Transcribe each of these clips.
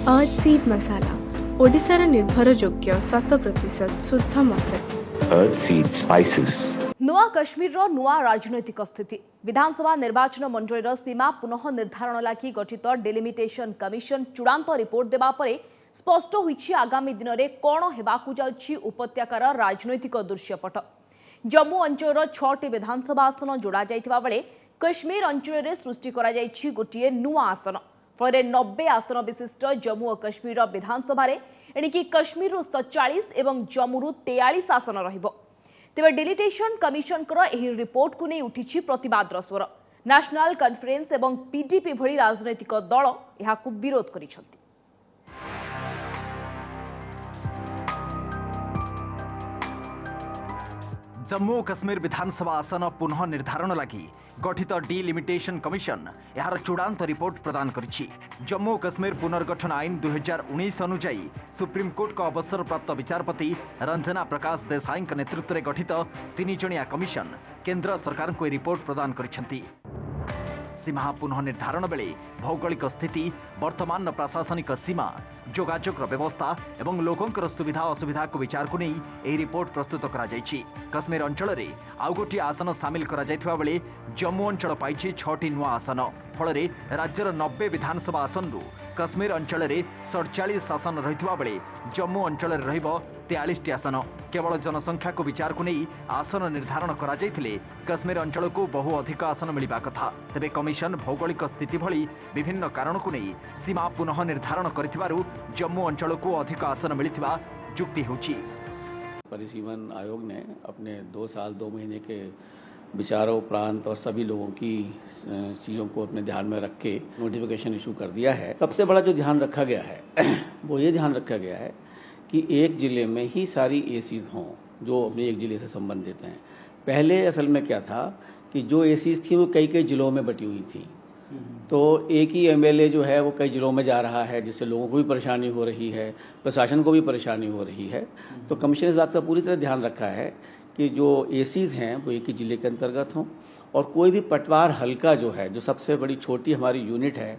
अर्थ seed मसाला ओडिशार निर्भरयोग्य 100% शुद्ध मसाला। अर्थ seed spices. नुआ कश्मीर नुआ राजनैतिक स्थिति विधानसभा निर्वाचन मंडल सीमा पुनः निर्धारण लगी गठित डिलिमिटेशन कमिशन चूड़ांत रिपोर्ट देवा परे स्पष्ट होईछि आगामी दिन में कौन हेबाकु जाउछि उपत्यकार राजनैतिक दृश्यपट। जम्मू अंचल 6टी विधानसभा आसन जोड़ा जाइथिबा बेले कश्मीर अंचल में सृष्टि करा जाइछि गोटिए नुआ आसन। फल 90 आसन विशिष्ट जम्मू और कश्मीर विधानसभा एणिकी कश्मीर 47 और जम्मू 43 आसन रहिबो। तेबे डिलिटेशन कमिशन एही रिपोर्ट को नहीं उठी प्रतिवाद स्वर। नेशनल कॉन्फ्रेंस और पीडीपी भली राजनैतिक दल यहाकू विरोध करिसंती। जम्मू और कश्मीर विधानसभा आसन पुनः निर्धारण लगी गठित डिलिमिटेशन कमिशन यार चूड़ांत रिपोर्ट प्रदान करिछि। जम्मू और कश्मीर पुनर्गठन आईन 2019 अनुଯାयी सुप्रीमकोर्ट का अवसरप्राप्त विचारपति रंजना प्रकाश देसाई नेतृत्व में गठित 3 जणिया कमिशन केंद्र सरकार को रिपोर्ट प्रदान करिसेंती। सीमा पुनः निर्धारण बेले भौगोलिक स्थिति वर्तमान प्रशासनिक सीमा जोगाजोग व्यवस्था एवं लोकंकर सुविधा असुविधा को विचार को नहीं यह रिपोर्ट प्रस्तुत करा जायछि। कश्मीर अंचल में आउ गोटे आसन सामिल करा जायथिबा बेले जम्मू अंचल पाइछि 6टी नुआ आसन। फल राज्यर 90 विधानसभा आसन कश्मीर अंचल में 47 आसन रहिथिबा बेले जम्मू अंचल में रहिबो 43टी आसन। केवल जनसंख्या को विचार को नहीं आसन निर्धारण करा जायथिले कश्मीर अंचल को बहु अधिक आसन मिलवा कथा। तेबे कमिशन भौगोलिक स्थिति भली विभिन्न कारण को नहीं सीमा पुनः निर्धारण करिथिबारु जम्मू अंचल को अधिक आसन मिलिथिबा जुक्ति होछि। परिसीमन आयोग ने अपने 2 साल 2 महीने के विचारों उपरांत और सभी लोगों की चीज़ों को अपने ध्यान में रख के नोटिफिकेशन इशू कर दिया है। सबसे बड़ा जो ध्यान रखा गया है वो ये ध्यान रखा गया है कि एक ज़िले में ही सारी एसीज हों जो अपने एक ज़िले से संबंधित हैं। पहले असल में क्या था कि जो एसीज थी वो कई कई ज़िलों में बटी हुई थी, तो एक ही एमएलए जो है वो कई ज़िलों में जा रहा है, जिससे लोगों को भी परेशानी हो रही है, प्रशासन को भी परेशानी हो रही है। तो कमीशन इस बात का पूरी तरह ध्यान रखा है कि जो एसीज हैं वो एक ही ज़िले के अंतर्गत हों और कोई भी पटवार हल्का जो है, जो सबसे बड़ी छोटी हमारी यूनिट है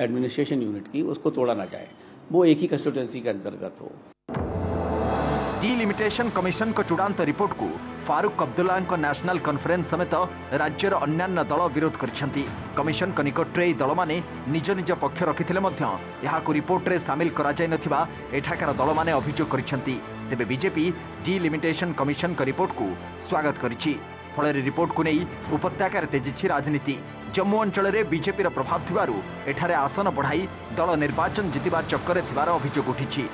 एडमिनिस्ट्रेशन यूनिट की, उसको तोड़ा ना जाए, वो एक ही कंस्टिट्यूएंसी के अंतर्गत हो। डिलिमिटेशन कमिशन को चूड़ांत रिपोर्ट को फारूक अब्दुल्ला नेशनल कॉन्फ्रेंस समेत राज्यर अन्यान्य दल विरोध करिसेंती। कमिशन को निकट में दल माने निज निज पक्ष रखिथिले मध्य यहाकू रिपोर्ट रे शामिल करा जाय नथिबा एठाकार दल माने अभियोग करिसेंती। तेबे बीजेपी डिलिमिटेशन कमिशन को रिपोर्ट को स्वागत करिछि। फल रिपोर्ट को नहीं उपत्यकार तेजिछि राजनीति। जम्मू अंचल में बीजेपी प्रभाव थिबारु एठारे आसन बढ़ाई दल निर्वाचन जितिबा चक्कर थिबार अभियोग उठिछि।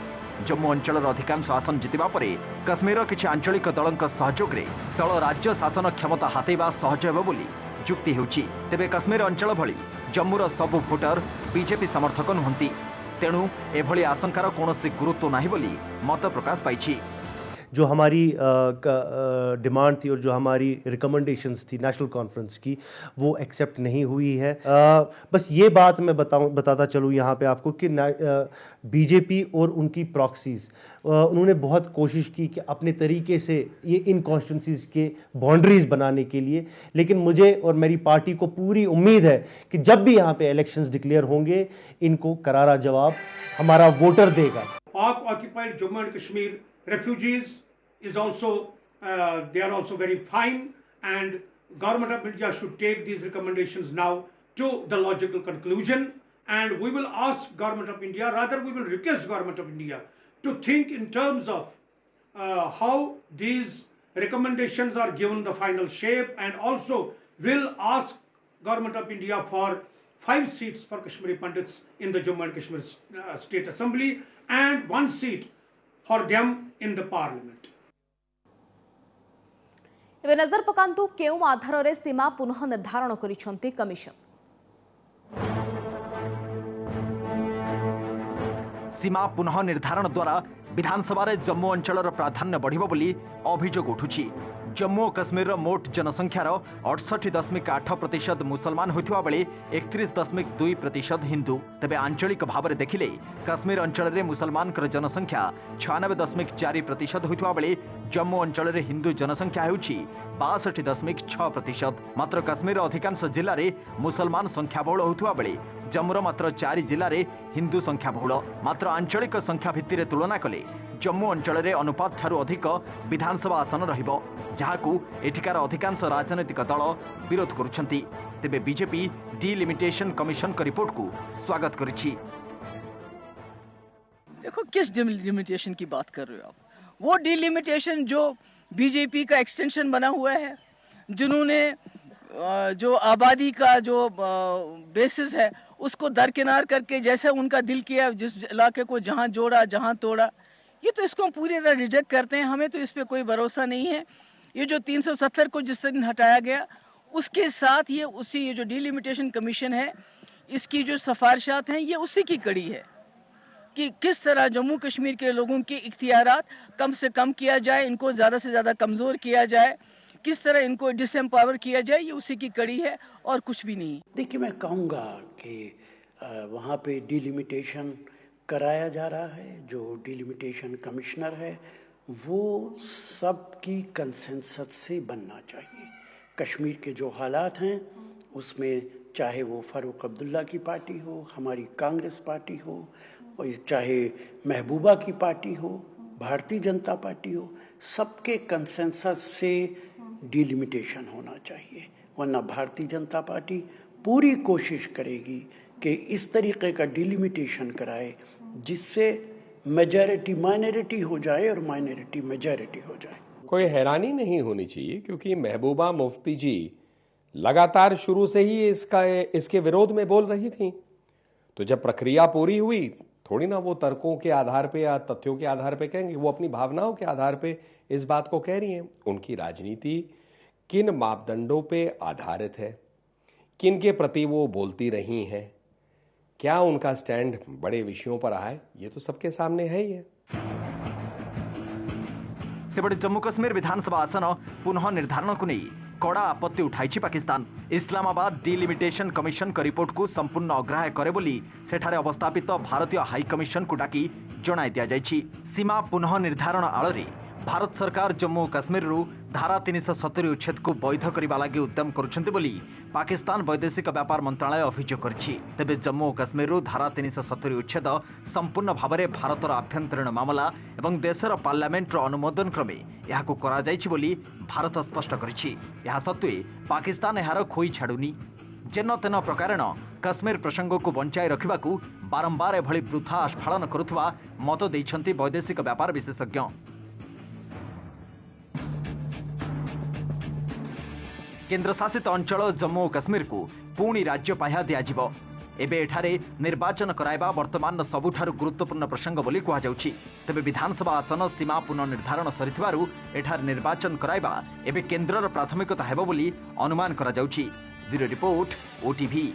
जम्मू अंचल अधिकांश आसन जितिबा परे कश्मीर किछि आंचलिक दलक सहयोग रे दल राज्य शासन क्षमता हातेबा सहज हेबो बोली जुक्ति हेउछि। तेबे कश्मीर अंचल भली जम्मूर सबु भोटर बीजेपी समर्थक नुहंती, तेणु एभली आशंकार कौनसी गुरुत्व नाही बोली मत प्रकाश पाइछि। जो हमारी डिमांड थी और जो हमारी रिकमेंडेशंस थी नेशनल कॉन्फ्रेंस की, वो एक्सेप्ट नहीं हुई है। बस ये बात मैं बताता चलूँ यहाँ पे आपको कि बीजेपी और उनकी प्रॉक्सीज उन्होंने बहुत कोशिश की कि अपने तरीके से ये इन कॉन्स्टिट्यूंसीज के बाउंड्रीज बनाने के लिए, लेकिन मुझे और मेरी पार्टी को पूरी उम्मीद है कि जब भी यहाँ पे इलेक्शंस डिक्लेयर होंगे इनको करारा जवाब हमारा वोटर देगा। पाक occupied Jammu and Kashmir refugees is also they are also very fine, and government of India should take these recommendations now to the logical conclusion, and we will ask government of India, rather we will request government of India to think in terms of how these recommendations are given the final shape, and also will ask government of India for 5 seats for Kashmiri Pandits in the Jammu and Kashmir State Assembly and 1 seat for them in the parliament. एवं नजर पकांतु केउ आधार रे सीमा पुनः निर्धारण करिसंती commission. सीमा पुनः निर्धारण द्वारा विधानसभा रे जम्मू अंचल प्राधान्य बढ़िबो बोली अभियोग उठुछि। जम्मू और काश्मीर मोट जनसंख्यार 68.8% मुसलमान होता बेले 31.2% हिंदू। तेबे आंचलिक भाव में देखिले काश्मीर अंचल में मुसलमान जनसंख्या 96.4% होता बेले जम्मू अंचल में हिंदू जनसंख्या होउछि 62.6%। मात्र काश्मीर अधिकांश जिले में मुसलमान संख्या बहुल होता बेले जम्मूर मात्र 4 जिले में हिंदू संख्या बहुल। मात्र आंचलिक संख्या भित्ति तुलना कले जम्मू अंचल में अनुपात ठारू अधिक विधानसभा आसन रहिबो, जहाकू एठिकार अधिकांश राजनैतिक दल विरोध करुछंती। तेबे बीजेपी डिलिमिटेशन कमिशन का रिपोर्ट को स्वागत करिछि। देखो किस डिलिमिटेशन की बात कर रहे हो आप? वो डिलिमिटेशन जो बीजेपी का एक्सटेंशन बना हुआ है, जिन्होंने जो आबादी का जो बेसिस है उसको दरकिनार करके जैसे उनका दिल किया, जिस इलाके को जहां जोड़ा जहां तोड़ा, ये तो इसको हम पूरी तरह रिजेक्ट करते हैं। हमें तो इस पे कोई भरोसा नहीं है। ये जो 370 को जिस दिन हटाया गया उसके साथ ये जो डिलिमिटेशन कमीशन है, इसकी जो सिफारिशात हैं ये उसी की कड़ी है कि किस तरह जम्मू कश्मीर के लोगों के इख्तियारात कम से कम किया जाए, इनको ज़्यादा से ज़्यादा कमज़ोर किया जाए, किस तरह इनको डिसएम्पावर किया जाए, ये उसी की कड़ी है और कुछ भी नहीं। देखिए, मैं कहूँगा कि वहाँ पे डिलिमिटेशन कराया जा रहा है। जो डिलिमिटेशन कमिश्नर है वो सबकी कंसेंसस से बनना चाहिए। कश्मीर के जो हालात हैं उसमें चाहे वो फ़ारूक अब्दुल्ला की पार्टी हो, हमारी कांग्रेस पार्टी हो, और चाहे महबूबा की पार्टी हो, भारतीय जनता पार्टी हो, सबके कंसेंसस से डिलिमिटेशन होना चाहिए। वरना भारतीय जनता पार्टी पूरी कोशिश करेगी कि इस तरीके का डिलिमिटेशन कराए जिससे मेजॉरिटी माइनॉरिटी हो जाए और माइनॉरिटी मेजॉरिटी हो जाए। कोई हैरानी नहीं होनी चाहिए, क्योंकि महबूबा मुफ्ती जी लगातार शुरू से ही इसके विरोध में बोल रही थी। तो जब प्रक्रिया पूरी हुई, थोड़ी ना वो तर्कों के आधार पे या तथ्यों के आधार पे कहेंगे, वो अपनी भावनाओं के आधार पे इस बात को कह रही हैं। उनकी राजनीति किन मापदंडों पे आधारित है, किन के प्रति वो बोलती रही हैं, क्या उनका स्टैंड बड़े विषयों पर रहा है, ये तो सबके सामने है ही है। सेबड़े जम्मू कश्मीर विधानसभा आसन पुनः निर्धारण को नहीं कड़ा आपत्ति उठाई पाकिस्तान। इस्लामाबाद डिलिमिटेशन कमिशन का रिपोर्ट को संपूर्ण अग्राह्य करे बोली सेठारे अवस्थापित भारतीय हाई कमिशन को डाकी जणाई दिया जायछि। सीमा पुनः निर्धारण आଳରେ भारत सरकार जम्मू और काश्मीर धारा 370 उच्छेद को वैध करने लगी उद्यम करुछंती बोली पाकिस्तान वैदेशिक व्यापार मंत्रालय अभियोग करिछि। तेबे जम्मू और काश्मीर धारा 370 उच्छेद संपूर्ण भाव में भारतर आभ्यंतरीण मामला एवं देशर पार्लियामेंटर अनुमोदन क्रमे यहाकू करा जायछि बोली भारत स्पष्ट करिछि। यहा सत्वे पाकिस्तान यार खोई छाड़ुनी। जेन तेन प्रकारेण काश्मीर प्रसंग को बंचाई रखिबाकू बारंबार एभली वृथा आस्फालन करुथुवा मत दैछंती वैदेशिक व्यापार विशेषज्ञ। केंद्र शासित अंचल जम्मू और काश्मीर को पुणी राज्य पाह्या दियाजिबो। एबे एठारे निर्वाचन कराइबा वर्तमान सबुठारु गुरुत्वपूर्ण प्रसंग बोली कहा जाउछि। तेबे विधानसभा आसन सीमा पुनर्निर्धारण सरिथिबारु एठार निर्वाचन कराइबा एबे केंद्रर प्राथमिकता हेबो बोली अनुमान करा जाउछि। Bureau report, OTV.